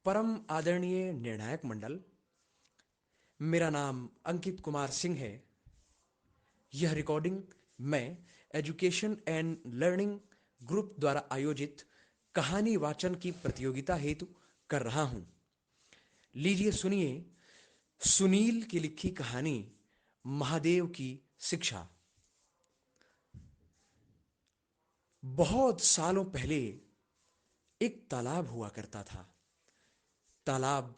परम आदरणीय निर्णायक मंडल, मेरा नाम अंकित कुमार सिंह है। यह रिकॉर्डिंग मैं एजुकेशन एंड लर्निंग ग्रुप द्वारा आयोजित कहानी वाचन की प्रतियोगिता हेतु कर रहा हूं। लीजिए सुनिए सुनील की लिखी कहानी महादेव की शिक्षा। बहुत सालों पहले एक तालाब हुआ करता था। तालाब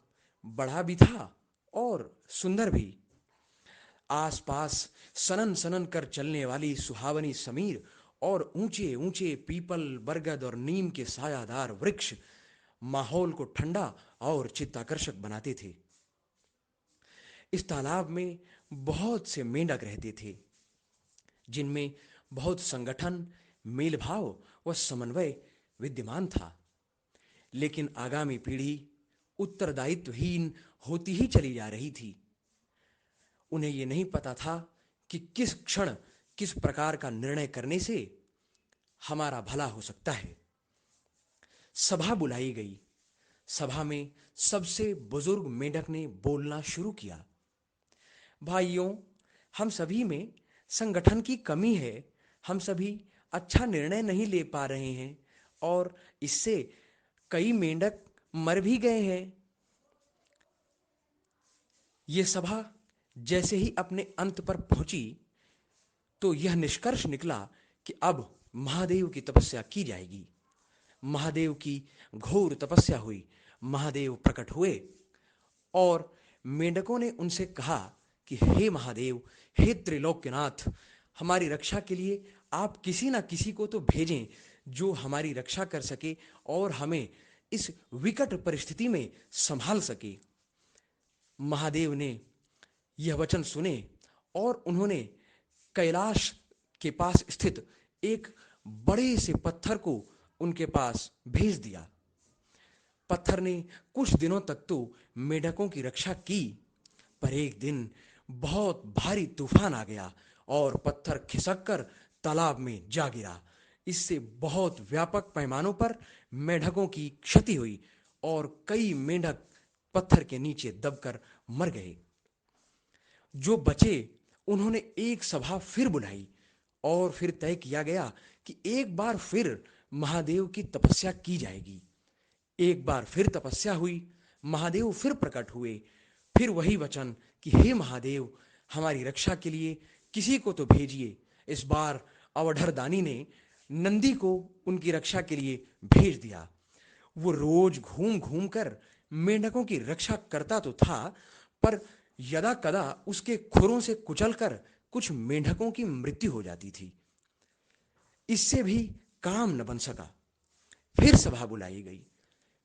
बड़ा भी था और सुंदर भी। आसपास सनन सनन कर चलने वाली सुहावनी समीर और ऊंचे ऊंचे पीपल, बरगद और नीम के सायादार वृक्ष माहौल को ठंडा और चित्ताकर्षक बनाते थे। इस तालाब में बहुत से मेंढक रहते थे, जिनमें बहुत संगठन, मेलभाव व समन्वय विद्यमान था। लेकिन आगामी पीढ़ी उत्तरदायित्वहीन होती ही चली जा रही थी। उन्हें यह नहीं पता था कि किस क्षण किस प्रकार का निर्णय करने से हमारा भला हो सकता है। सभा बुलाई गई। सभा में सबसे बुजुर्ग मेंढक ने बोलना शुरू किया। भाइयों, हम सभी में संगठन की कमी है। हम सभी अच्छा निर्णय नहीं ले पा रहे हैं और इससे कई मेंढक मर भी गए हैं। यह सभा जैसे ही अपने अंत पर पहुंची तो यह निष्कर्ष निकला कि अब महादेव की तपस्या की जाएगी। महादेव की घोर तपस्या हुई। महादेव प्रकट हुए और मेंढकों ने उनसे कहा कि हे महादेव, हे त्रिलोक्यनाथ, हमारी रक्षा के लिए आप किसी ना किसी को तो भेजें जो हमारी रक्षा कर सके और हमें इस विकट परिस्थिति में संभाल सके। महादेव ने यह वचन सुने और उन्होंने कैलाश के पास स्थित एक बड़े से पत्थर को उनके पास भेज दिया। पत्थर ने कुछ दिनों तक तो मेढकों की रक्षा की, पर एक दिन बहुत भारी तूफान आ गया और पत्थर खिसककर तालाब में जा गिरा। इससे बहुत व्यापक पैमानों पर मेढकों की क्षति हुई और कई मेंढक पत्थर के नीचे दबकर मर गए। जो बचे उन्होंने एक सभा फिर बुलाई और फिर तय किया गया कि एक बार फिर महादेव की तपस्या की जाएगी। एक बार फिर तपस्या हुई। महादेव फिर प्रकट हुए। फिर वही वचन कि हे महादेव, हमारी रक्षा के लिए किसी को तो भेजिए। इस बार अवढरदानी ने नंदी को उनकी रक्षा के लिए भेज दिया। वो रोज घूम घूम कर मेंढकों की रक्षा करता तो था, पर यदा कदा उसके खुरों से कुचलकर कुछ मेंढकों की मृत्यु हो जाती थी। इससे भी काम न बन सका। फिर सभा बुलाई गई।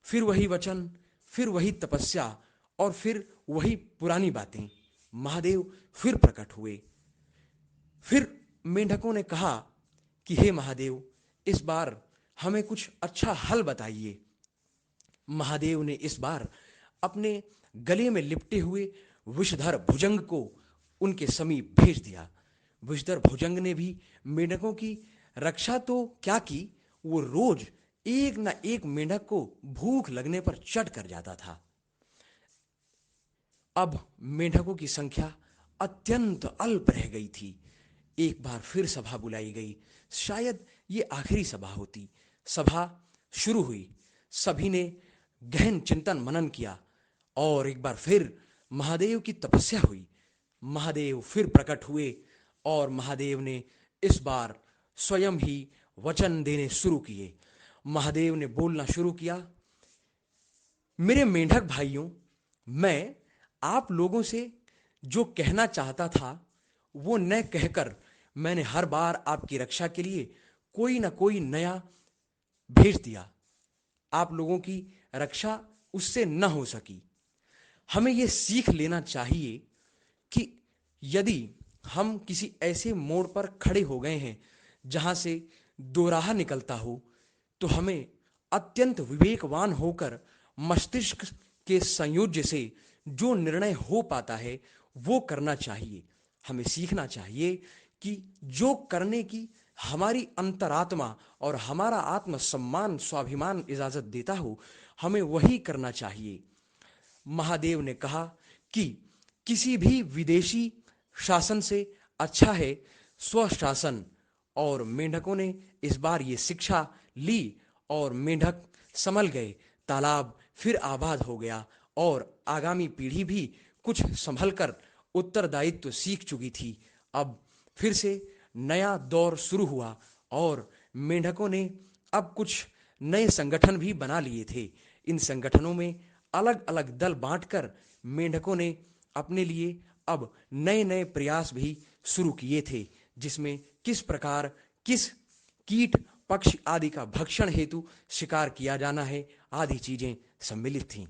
फिर वही वचन, फिर वही तपस्या और फिर वही पुरानी बातें। महादेव फिर प्रकट हुए। फिर मेंढकों ने कहा कि हे महादेव, इस बार हमें कुछ अच्छा हल बताइए। महादेव ने इस बार अपने गले में लिपटे हुए विषधर भुजंग को उनके समीप भेज दिया। विषधर भुजंग ने भी मेंढकों की रक्षा तो क्या की, वो रोज एक न एक मेंढक को भूख लगने पर चट कर जाता था। अब मेंढकों की संख्या अत्यंत अल्प रह गई थी। एक बार फिर सभा बुलाई गई। शायद ये आखिरी सभा होती। सभा शुरू हुई। सभी ने गहन चिंतन मनन किया और एक बार फिर महादेव की तपस्या हुई। महादेव फिर प्रकट हुए और महादेव ने इस बार स्वयं ही वचन देने शुरू किए। महादेव ने बोलना शुरू किया। मेरे मेंढक भाइयों, मैं आप लोगों से जो कहना चाहता था वो न कहकर मैंने हर बार आपकी रक्षा के लिए कोई ना कोई नया भेज दिया। आप लोगों की रक्षा उससे न हो सकी। हमें यह सीख लेना चाहिए कि यदि हम किसी ऐसे मोड़ पर खड़े हो गए हैं जहां से दो राह निकलता हो, तो हमें अत्यंत विवेकवान होकर मस्तिष्क के संयोज्य से जो निर्णय हो पाता है वो करना चाहिए। हमें सीखना चाहिए कि जो करने की हमारी अंतरात्मा और हमारा आत्मसम्मान, स्वाभिमान इजाजत देता हो, हमें वही करना चाहिए। महादेव ने कहा कि किसी भी विदेशी शासन से अच्छा है स्वशासन, और मेंढकों ने इस बार ये शिक्षा ली और मेंढक संभल गए। तालाब फिर आबाद हो गया और आगामी पीढ़ी भी कुछ संभल कर उत्तरदायित्व सीख चुकी थी। अब फिर से नया दौर शुरू हुआ और मेंढकों ने अब कुछ नए संगठन भी बना लिए थे। इन संगठनों में अलग अलग दल बांटकर मेंढकों ने अपने लिए अब नए नए प्रयास भी शुरू किए थे, जिसमें किस प्रकार किस कीट पक्षी आदि का भक्षण हेतु शिकार किया जाना है आदि चीजें सम्मिलित थीं।